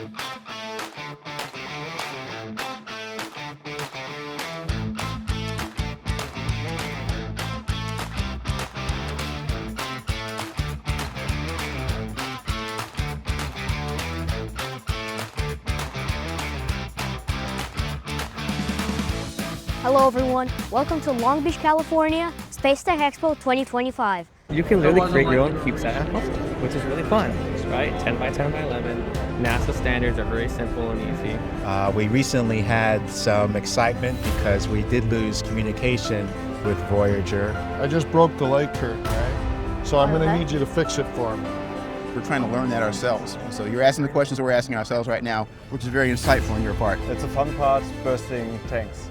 Hello everyone, welcome to Long Beach, California, Space Tech Expo 2025. You can literally create your own CubeSat at home, which is really fun, right? 10 by 10 by 11. NASA standards are very simple and easy. We recently had some excitement because we did lose communication with Voyager. I just broke the light curtain, right? So I'm going to need you to fix it for me. We're trying to learn that ourselves. So you're asking the questions that we're asking ourselves right now, which is very insightful on your part. It's a fun part, bursting tanks.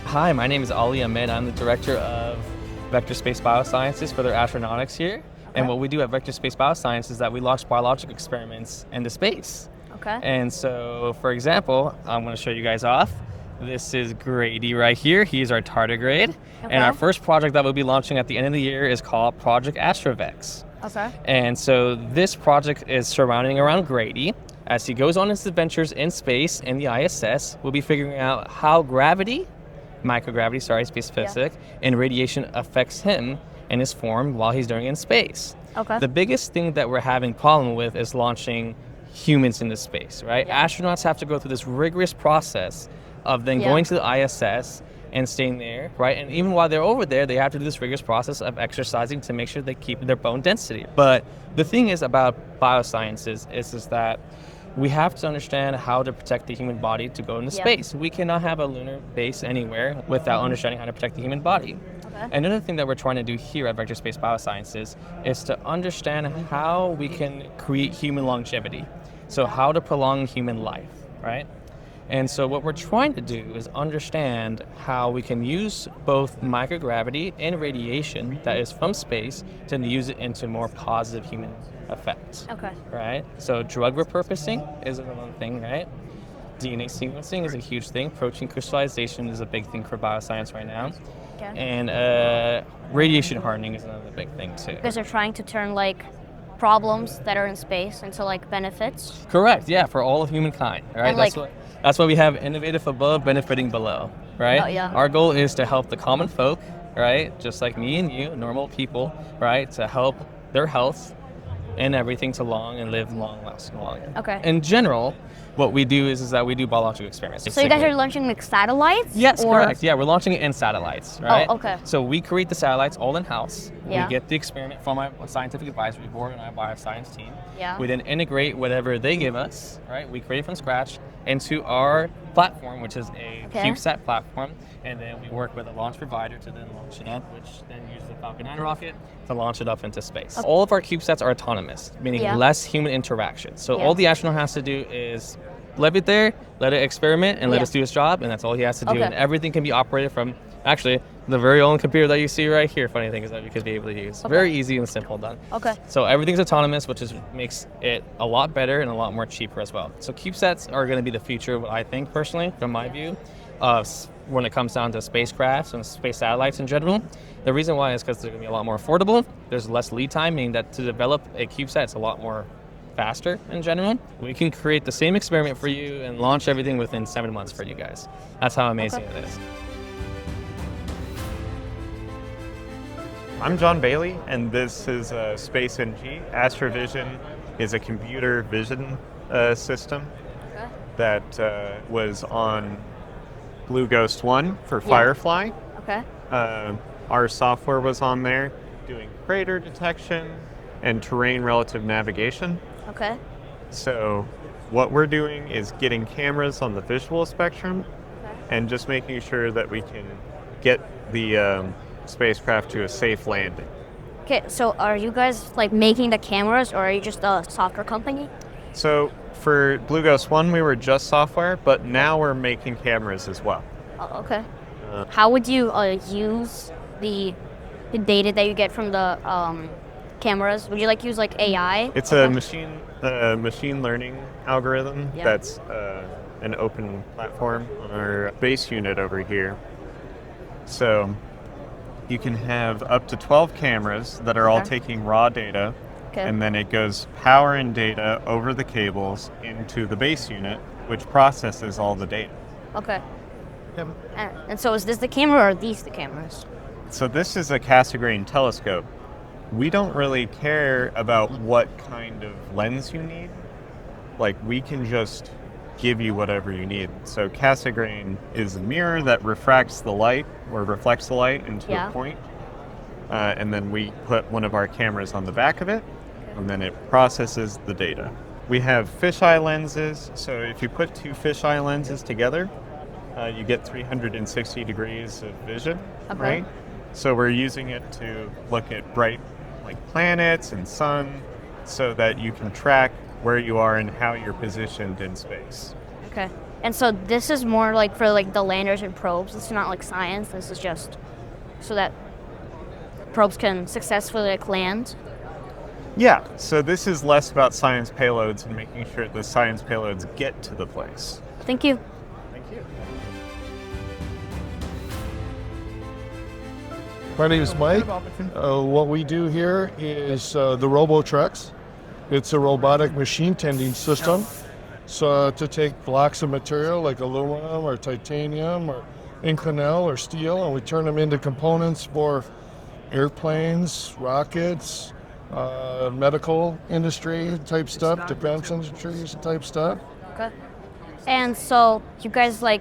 Hi, my name is Ali Ahmed. I'm the director of Vector Space Biosciences for their astronautics here. And what we do at Vector Space Biosciences is that we launch biological experiments into space. Okay. And so, for example, I'm going to show you guys off. This is Grady right here. He's our tardigrade. Okay. And our first project that we'll be launching at the end of the year is called Project Astrovex. Okay. And so this project is surrounding around Grady. As he goes on his adventures in space in the ISS, we'll be figuring out how gravity, microgravity, sorry, space physics, and radiation affects him and his form while he's doing it in space. Okay. The biggest thing that we're having problem with is launching humans into space, right? Yeah. Astronauts have to go through this rigorous process of then going to the ISS and staying there, right? And even while they're over there, they have to do this rigorous process of exercising to make sure they keep their bone density. But the thing is about biosciences is that we have to understand how to protect the human body to go into space. We cannot have a lunar base anywhere without understanding how to protect the human body. Okay. Another thing that we're trying to do here at Vector Space Biosciences is to understand how we can create human longevity. So how to prolong human life, right? And so what we're trying to do is understand how we can use both microgravity and radiation that is from space to use it into more positive human effects. Okay. Right? So drug repurposing is another thing, right? DNA sequencing is a huge thing. Protein crystallization is a big thing for bioscience right now. Okay. And radiation hardening is another big thing too. Because they're trying to turn like problems that are in space into like benefits. Correct, yeah, for all of humankind, right? And That's why we have innovative above, benefiting below, right? Oh, yeah. Our goal is to help the common folk, right? Just like me and you, normal people, right? To help their health and everything to long and live long, lasting longer. Okay. In general, what we do is that we do biological experiments. So you guys are launching like satellites? Yes, or? correct. Yeah, we're launching it in satellites, right? Oh, okay. So we create the satellites all in-house. Yeah. We get the experiment from our scientific advisory board and our bioscience team. Yeah. We then integrate whatever they give us, right? We create it from scratch into our platform, which is a CubeSat platform. And then we work with a launch provider to then launch it up, which then uses the Falcon 9 rocket to launch it up into space. Okay. All of our CubeSats are autonomous, meaning less human interaction. So all the astronaut has to do is leave it there, let it experiment, and let us do its job, and that's all he has to do. And everything can be operated from, actually, the very own computer that you see right here. Funny thing is that you could be able to use. Very easy and simple done. Okay. So everything's autonomous, which makes it a lot better and a lot more cheaper as well. So CubeSats are going to be the future, what I think personally, from my view, when it comes down to spacecrafts and space satellites in general. The reason why is because they're going to be a lot more affordable. There's less lead time, meaning that to develop a CubeSat, it's a lot more faster in general. We can create the same experiment for you and launch everything within 7 months for you guys. That's how amazing it is. I'm John Bailey, and this is Space NG. Astrovision is a computer vision system that was on Blue Ghost 1 for Firefly. Okay. Our software was on there doing crater detection and terrain relative navigation. Okay. So what we're doing is getting cameras on the visual spectrum and just making sure that we can get the spacecraft to a safe landing. Okay, so are you guys like making the cameras, or are you just a software company? So for Blue Ghost 1, we were just software, but now we're making cameras as well. Oh, okay. How would you use the data that you get from the cameras? Would you like use like AI? It's a machine learning algorithm that's an open platform on our base unit over here. So you can have up to 12 cameras that are all taking raw data, and then it goes power and data over the cables into the base unit, which processes all the data. Okay. And so is this the camera or are these the cameras? So this is a Cassegrain telescope. We don't really care about what kind of lens you need. Like, we can just give you whatever you need. So Cassegrain is a mirror that refracts the light or reflects the light into a point. And then we put one of our cameras on the back of it, and then it processes the data. We have fisheye lenses. So if you put two fisheye lenses together, you get 360 degrees of vision, right? So we're using it to look at bright like planets and sun so that you can track where you are and how you're positioned in space. Okay. And so this is more like for like the landers and probes. It's not like science. This is just so that probes can successfully like land. Yeah, so this is less about science payloads and making sure the science payloads get to the place. Thank you. Thank you. My name is Mike. What we do here is the RoboTrex. It's a robotic machine tending system. So to take blocks of material like aluminum or titanium or Inconel or steel, and we turn them into components for airplanes, rockets, medical industry type stuff, defense industries type stuff. Okay. And so you guys like,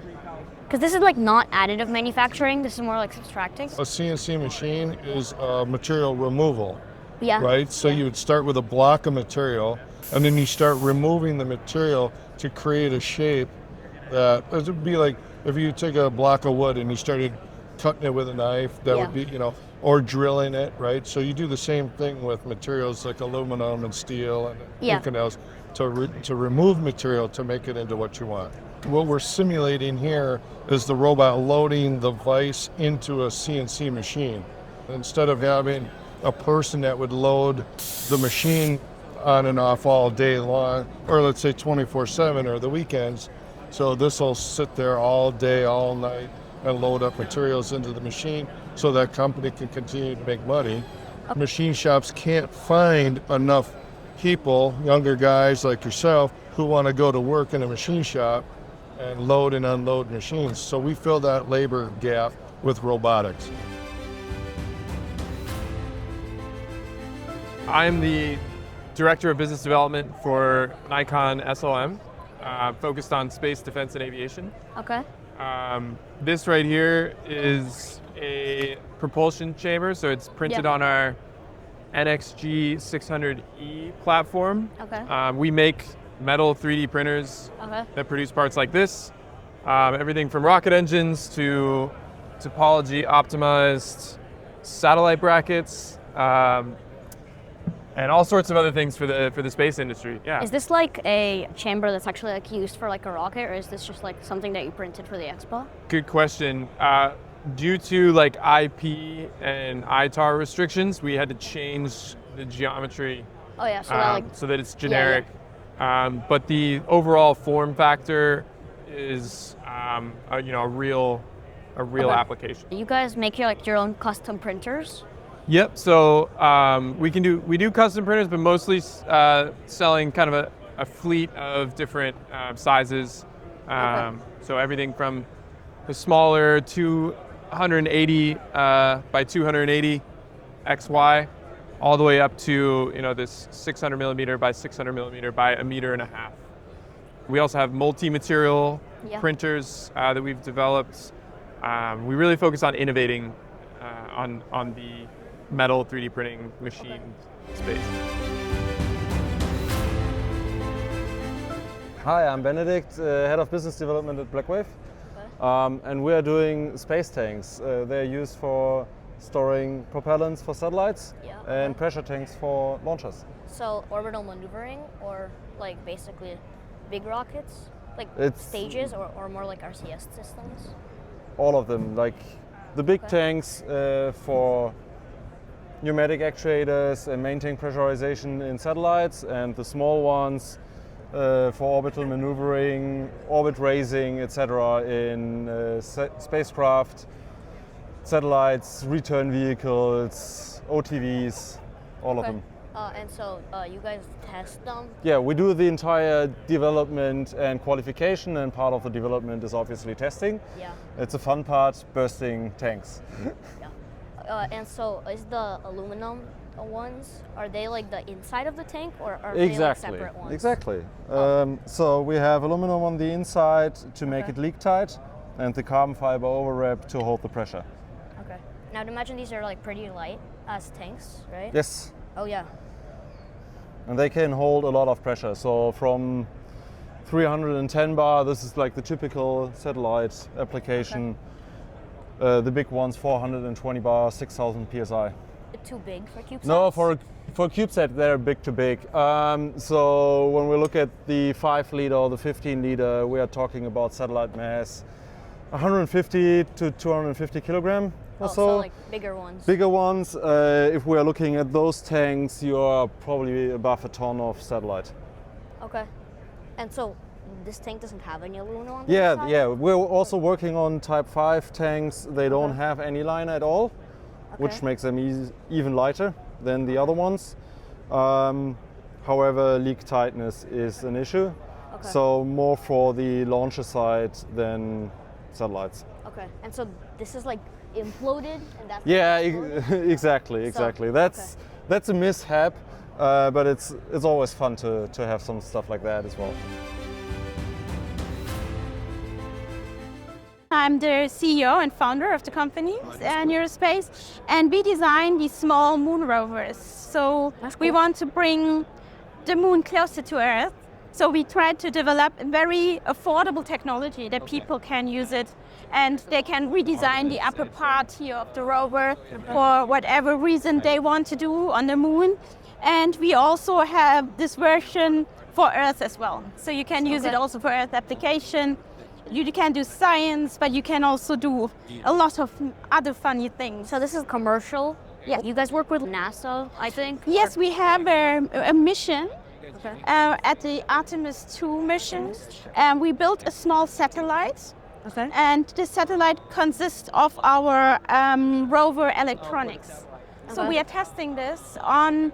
because this is like not additive manufacturing, this is more like subtracting. A CNC machine is material removal, Yeah. right? So you would start with a block of material, and then you start removing the material to create a shape that, it would be like if you take a block of wood and you started cutting it with a knife, that would be, or drilling it, right? So you do the same thing with materials like aluminum and steel and Inconels to remove material to make it into what you want. What we're simulating here is the robot loading the vise into a CNC machine. Instead of having a person that would load the machine on and off all day long, or let's say 24/7 or the weekends. So this will sit there all day, all night, and load up materials into the machine so that company can continue to make money. Machine shops can't find enough people, younger guys like yourself, who want to go to work in a machine shop and load and unload machines. So we fill that labor gap with robotics. I'm the Director of Business Development for Nikon SLM, focused on space, defense, and aviation. Okay. This right here is a propulsion chamber, so it's printed on our NXG 600E platform. Okay. We make metal 3D printers that produce parts like this. Everything from rocket engines to topology optimized satellite brackets, and all sorts of other things for the space industry. Yeah. Is this like a chamber that's actually like used for like a rocket, or is this just like something that you printed for the Expo? Good question. Due to like IP and ITAR restrictions, we had to change the geometry. Oh yeah, so so that it's generic. But the overall form factor is a real application. You guys make your own custom printers? Yep. So we do custom printers, but mostly selling kind of a fleet of different sizes. So everything from the smaller 280 by 280 XY, all the way up to this 600 millimeter by 600 millimeter by 1.5 meters. We also have multi-material printers that we've developed. We really focus on innovating on the metal 3D printing machine space. Hi, I'm Benedict, Head of Business Development at Blackwave. And we are doing space tanks. They're used for storing propellants for satellites and pressure tanks for launchers. So orbital maneuvering, or like basically big rockets? Like stages or more like RCS systems? All of them, like the big tanks for pneumatic actuators and maintain pressurization in satellites, and the small ones for orbital maneuvering, orbit raising, etc. in spacecraft, satellites, return vehicles, OTVs, all of them. And so you guys test them? Yeah, we do the entire development and qualification, and part of the development is obviously testing. Yeah. It's a fun part, bursting tanks. Yeah. And so is the aluminum ones, are they like the inside of the tank, or are Exactly. they like separate ones? Exactly. So we have aluminum on the inside to make it leak tight, and the carbon fiber overwrap to hold the pressure. Okay. Now I'd imagine these are like pretty light as tanks, right? Yes. Oh yeah. And they can hold a lot of pressure. So from 310 bar, this is like the typical satellite application. The big ones, 420 bar, 6,000 psi. Too big for CubeSats? No, for CubeSat they're big to big. So when we look at the 5 liter or the 15 liter, we are talking about satellite mass 150 to 250 kilogram or so like bigger ones. Bigger ones. If we are looking at those tanks, you are probably above a ton of satellite. Okay. And so this tank doesn't have any aluminum on Yeah, inside? yeah. We're also working on Type 5 tanks. They don't have any liner at all, which makes them even lighter than the other ones. However, leak tightness is an issue. So more for the launcher side than satellites. Okay. And so this is like imploded, and that's exactly. That's a mishap, but it's always fun to have some stuff like that as well. I'm the CEO and founder of the company, Neurospace, and we design these small moon rovers. So we want to bring the moon closer to Earth. So we tried to develop a very affordable technology that people can use it, and they can redesign the upper part here of the rover for whatever reason they want to do on the moon. And we also have this version for Earth as well. So you can use it also for Earth application. You can do science, but you can also do a lot of other funny things. So this is commercial? Yeah. You guys work with NASA, I think? Yes, we have a mission at the Artemis 2 mission. We built a small satellite, and this satellite consists of our rover electronics. So we are testing this on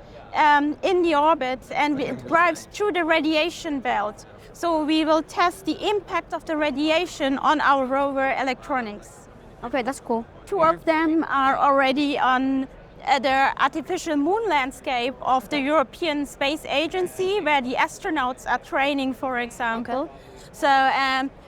in the orbit, and it drives through the radiation belt. So we will test the impact of the radiation on our rover electronics. Okay, that's cool. 2 of them are already on the artificial moon landscape of the European Space Agency, where the astronauts are training, for example. So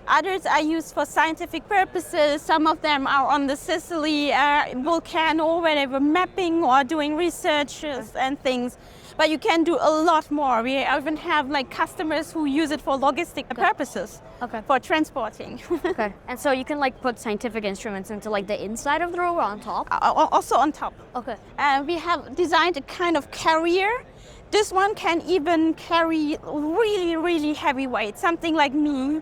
others are used for scientific purposes. Some of them are on the Sicily volcano, where they were mapping or doing researches and things. But you can do a lot more. We even have like customers who use it for logistic purposes, for transporting. Okay. And so you can like put scientific instruments into like the inside of the rover on top? Also on top. Okay. We have designed a kind of carrier. This one can even carry really, really heavy weight, something like me.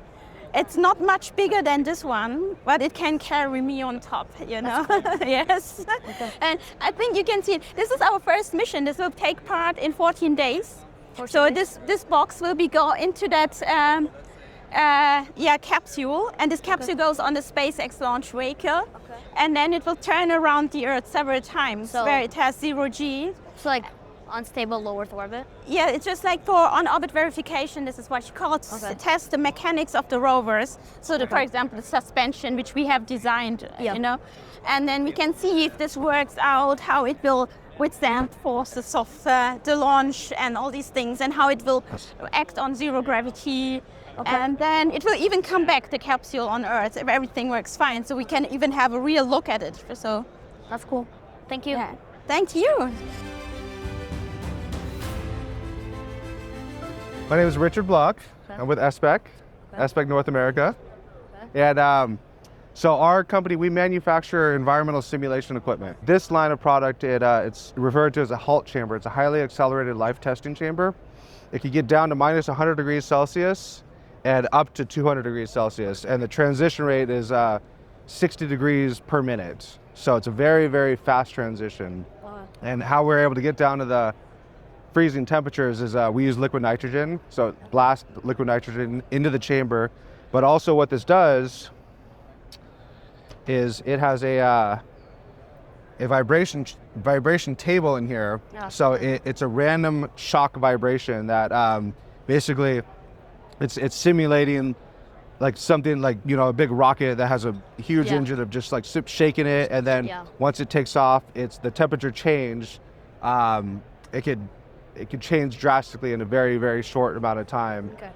It's not much bigger than this one, but it can carry me on top, you know. Yes. Okay. And I think you can see it. This is our first mission. This will take part in 14 days. So this box will go into that capsule, and this capsule goes on the SpaceX launch vehicle, and then it will turn around the Earth several times, where it has 0G. So like unstable low Earth orbit? Yeah, it's just like for on-orbit verification. This is what you call it, to test the mechanics of the rovers. So, for example, the suspension, which we have designed, you know, and then we can see if this works out, how it will withstand forces of the launch and all these things, and how it will act on zero gravity. And then it will even come back, the capsule on Earth, if everything works fine. So we can even have a real look at it. So that's cool. Thank you. Yeah. Thank you. My name is Richard Block. I'm with Espec, Espec North America. And so our company, we manufacture environmental simulation equipment. This line of product, it's referred to as a HALT chamber. It's a highly accelerated life testing chamber. It can get down to minus 100 degrees Celsius and up to 200 degrees Celsius. And the transition rate is 60 degrees per minute. So it's a very, very fast transition. And how we're able to get down to the freezing temperatures is we use liquid nitrogen, so blast liquid nitrogen into the chamber. But also what this does is it has a vibration table in here. So it's a random shock vibration that basically it's simulating like something like, you know, a big rocket that has a huge engine of just like shaking it, and then once it takes off, it's the temperature change. It could change drastically in a very, very short amount of time. Okay.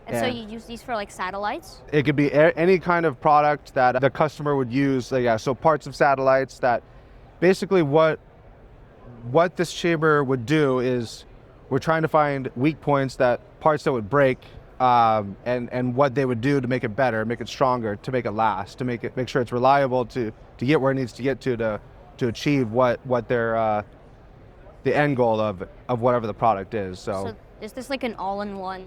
And so you use these for like satellites? It could be any kind of product that the customer would use. So parts of satellites that basically what this chamber would do is we're trying to find weak points, parts that would break, and what they would do to make it better, make it stronger, to make it last, to make sure it's reliable to get where it needs to get to achieve what their the end goal of whatever the product is. So is this like an all-in-one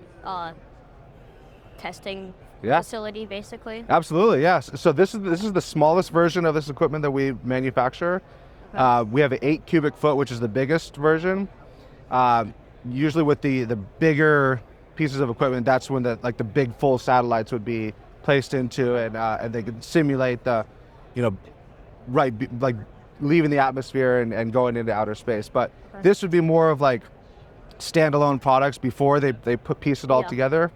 testing facility, basically? Absolutely, yes. So this is the smallest version of this equipment that we manufacture. Okay. We have an 8 cubic foot, which is the biggest version. Usually with the bigger pieces of equipment, that's when the big full satellites would be placed into, and they could simulate the, like leaving the atmosphere and going into outer space. But this would be more of like standalone products before they piece it all together.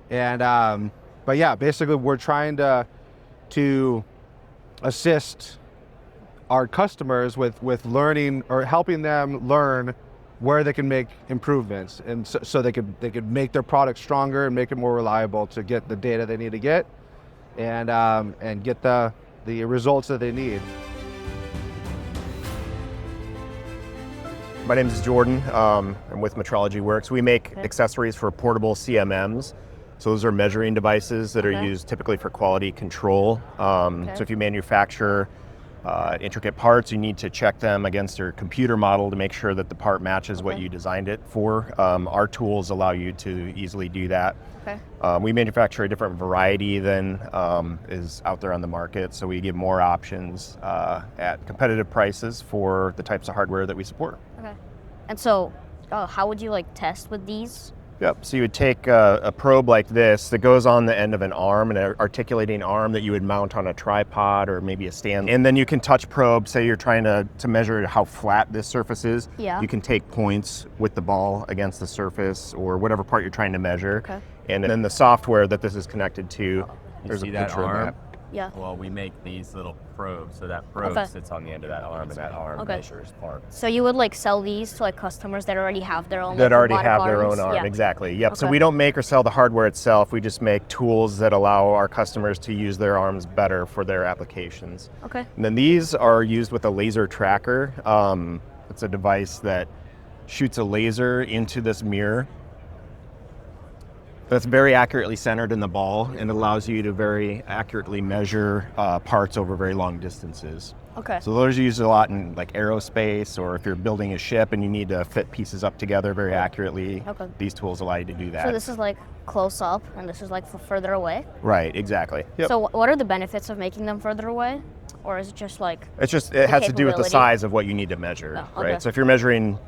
And but yeah, basically we're trying to assist our customers with learning, or helping them learn where they can make improvements, and so they could make their product stronger and make it more reliable to get the data they need to get, and get the results that they need. My name is Jordan. I'm with Metrology Works. We make accessories for portable CMMs. So those are measuring devices that are used typically for quality control. So if you manufacture intricate parts, you need to check them against your computer model to make sure that the part matches what you designed it for. Our tools allow you to easily do that. We manufacture a different variety than is out there on the market, so we give more options at competitive prices for the types of hardware that we support. Okay. And so how would you like test with these? Yep, so you would take a probe like this that goes on the end of an arm, an articulating arm that you would mount on a tripod or maybe a stand. And then you can touch probe, say you're trying to measure how flat this surface is. Yeah. You can take points with the ball against the surface or whatever part you're trying to measure. Okay. And then the software that this is connected to, there's see a that picture of arm? that. Yeah. Well, we make these little probes, so that probe sits on the end of that arm, and that arm measures parts. So you would like sell these to like customers that already have their own. That like, already have their arms? own arm, Yeah. exactly. Yep. Okay. So we don't make or sell the hardware itself. We just make tools that allow our customers to use their arms better for their applications. Okay. And then these are used with a laser tracker. It's a device that shoots a laser into this mirror that's very accurately centered in the ball, and allows you to very accurately measure parts over very long distances. Okay. So those are used a lot in like aerospace, or if you're building a ship and you need to fit pieces up together very accurately. Okay. These tools allow you to do that. So this is like close up, and this is like for further away? Right, exactly. Yep. So what are the benefits of making them further away? Or is it just like it has to do with the capability? size of what you need to measure, Oh, okay. right? So if you're measuring,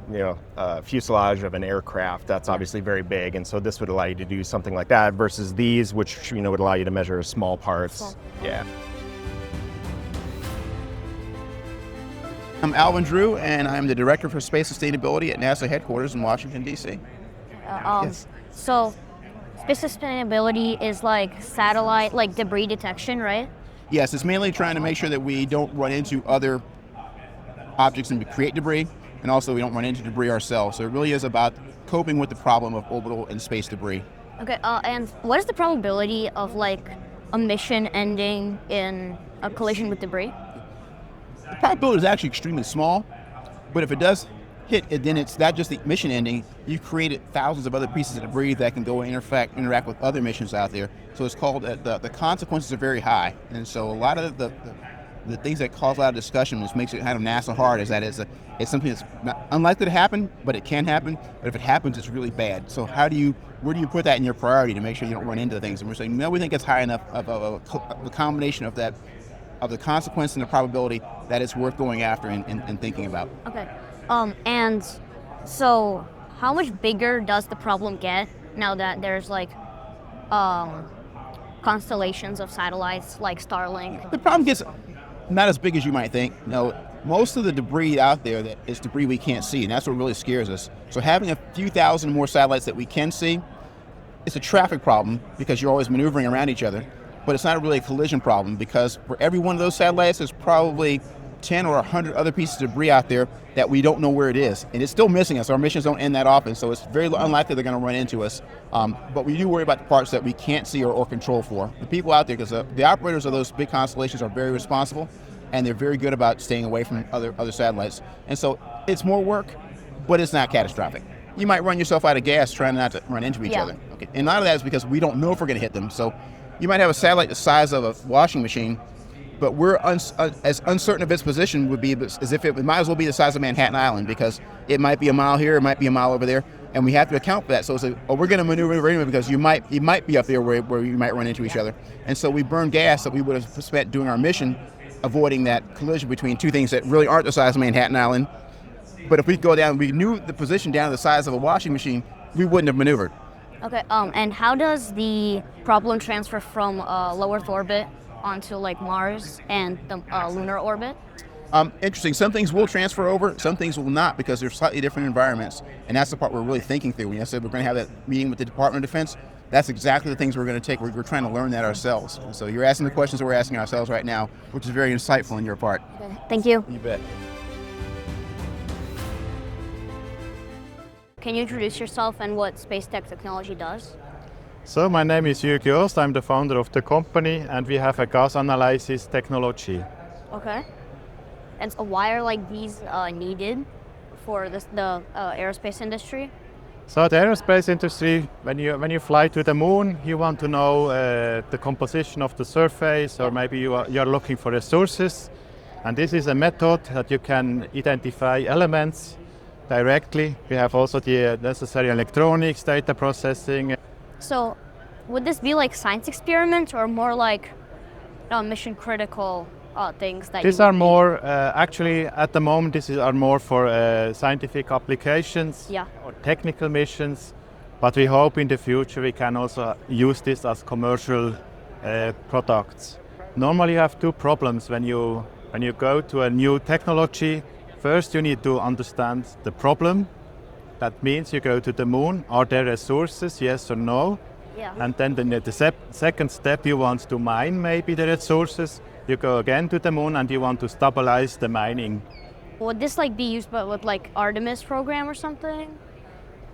fuselage of an aircraft, that's obviously very big, and so this would allow you to do something like that, versus these, which would allow you to measure small parts. Yeah. I'm Alvin Drew, and I'm the Director for Space Sustainability at NASA headquarters in Washington, D.C. Yes. So space sustainability is like satellite, like debris detection, right? Yes, it's mainly trying to make sure that we don't run into other objects and create debris, and also we don't run into debris ourselves. So it really is about coping with the problem of orbital and space debris. Okay, and what is the probability of like a mission ending in a collision with debris? The probability is actually extremely small, but if it does hit it, then it's not just the mission ending. You've created thousands of other pieces of debris that can go and interact with other missions out there. So it's called, the consequences are very high. And so a lot of the things that cause a lot of discussion, which makes it kind of NASA hard, is that it's something that's not unlikely to happen, but it can happen. But if it happens, it's really bad. So where do you put that in your priority to make sure you don't run into things? And we're saying, no, we think it's high enough of a combination of that, of the consequence and the probability, that it's worth going after and thinking about. Okay. And so how much bigger does the problem get now that there's like constellations of satellites like Starlink? The problem gets not as big as you might think. Most of the debris out there that is debris we can't see, and that's what really scares us. So having a few thousand more satellites that we can see, it's a traffic problem because you're always maneuvering around each other, but it's not really a collision problem because for every one of those satellites, there's probably 10 or 100 other pieces of debris out there that we don't know where it is. And it's still missing us. Our missions don't end that often, so it's very unlikely they're going to run into us. But we do worry about the parts that we can't see or control for. The people out there, because the operators of those big constellations are very responsible, and they're very good about staying away from other satellites. And so it's more work, but it's not catastrophic. You might run yourself out of gas trying not to run into each other. Okay. And a lot of that is because we don't know if we're going to hit them. So you might have a satellite the size of a washing machine, but we're as uncertain of its position would be as if it might as well be the size of Manhattan Island, because it might be a mile here, it might be a mile over there, and we have to account for that. So it's like, we're going to maneuver anyway because you might be up there where you might run into each other. And so we burn gas that we would have spent doing our mission avoiding that collision between two things that really aren't the size of Manhattan Island. But if we go down, we knew the position down to the size of a washing machine, we wouldn't have maneuvered. Okay, and how does the problem transfer from low Earth orbit onto like Mars and the lunar orbit? Interesting. Some things will transfer over, some things will not, because they're slightly different environments. And that's the part we're really thinking through. When I said we're going to have that meeting with the Department of Defense, that's exactly the things we're going to take. We're trying to learn that ourselves. So you're asking the questions that we're asking ourselves right now, which is very insightful on your part. Okay. Thank you. You bet. Can you introduce yourself and what space tech technology does? So my name is Jürg Jost. I'm the founder of the company, and we have a gas analysis technology. Okay. And so why are like these needed for the aerospace industry? So the aerospace industry, when you fly to the moon, you want to know the composition of the surface, or maybe you're looking for resources. And this is a method that you can identify elements directly. We have also the necessary electronics, data processing. So would this be like science experiments or more like mission critical things that These are more, actually at the moment, these are more for scientific applications or technical missions, but we hope in the future we can also use this as commercial products. Normally you have two problems when you go to a new technology. First you need to understand the problem. That means you go to the moon. Are there resources, yes or no? Yeah. And then the second step, you want to mine maybe the resources. You go again to the moon and you want to stabilize the mining. Would this like be used with like Artemis program or something?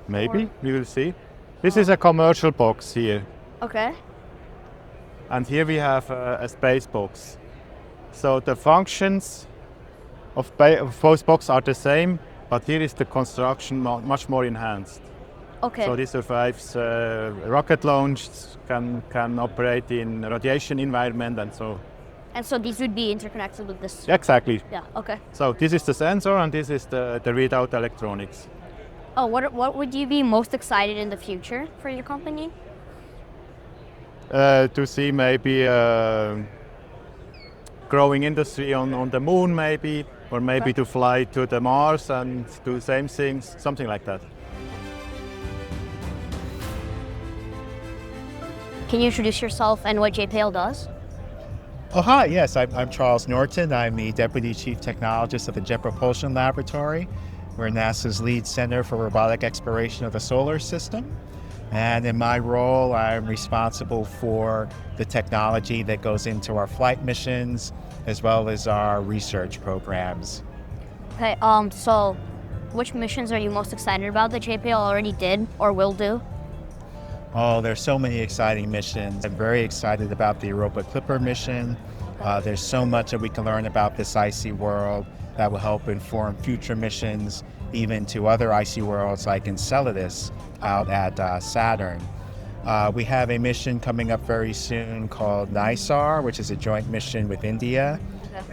Maybe, we will see. This is a commercial box here. Okay. And here we have a space box. So the functions of both boxes are the same, but here is the construction much more enhanced. Okay. So this survives rocket launch, can operate in radiation environment and so. And so these would be interconnected with this? Exactly. Yeah, okay. So this is the sensor and this is the readout electronics. Oh, what would you be most excited in the future for your company? To see maybe growing industry on the moon maybe, or maybe to fly to the Mars and do the same things, something like that. Can you introduce yourself and what JPL does? Oh, hi, yes, I'm Charles Norton. I'm the Deputy Chief Technologist of the Jet Propulsion Laboratory. We're NASA's lead center for robotic exploration of the solar system. And in my role, I'm responsible for the technology that goes into our flight missions, as well as our research programs. Okay, so which missions are you most excited about that JPL already did or will do? Oh, there's so many exciting missions. I'm very excited about the Europa Clipper mission. There's so much that we can learn about this icy world that will help inform future missions, even to other icy worlds like Enceladus out at Saturn. We have a mission coming up very soon called NISAR, which is a joint mission with India.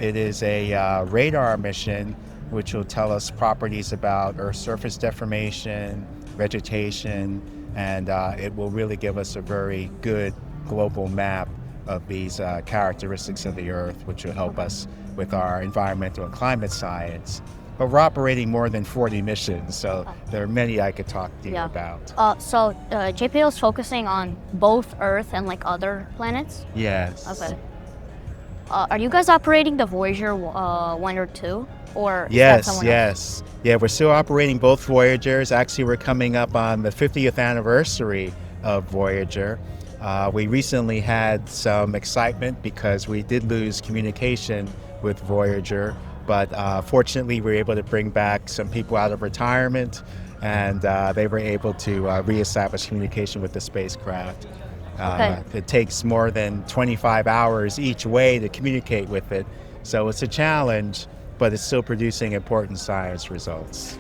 It is a radar mission which will tell us properties about Earth's surface deformation, vegetation, and it will really give us a very good global map of these characteristics of the Earth, which will help us with our environmental and climate science. but we're operating more than 40 missions, so there are many I could talk to you about. So JPL is focusing on both Earth and like other planets? Yes. Okay. Are you guys operating the Voyager 1 or 2? Or is that Yes, someone yes. Yeah, we're still operating both Voyagers. Actually, we're coming up on the 50th anniversary of Voyager. We recently had some excitement because we did lose communication with Voyager, but fortunately we were able to bring back some people out of retirement, and they were able to reestablish communication with the spacecraft. It takes more than 25 hours each way to communicate with it, so it's a challenge, but it's still producing important science results.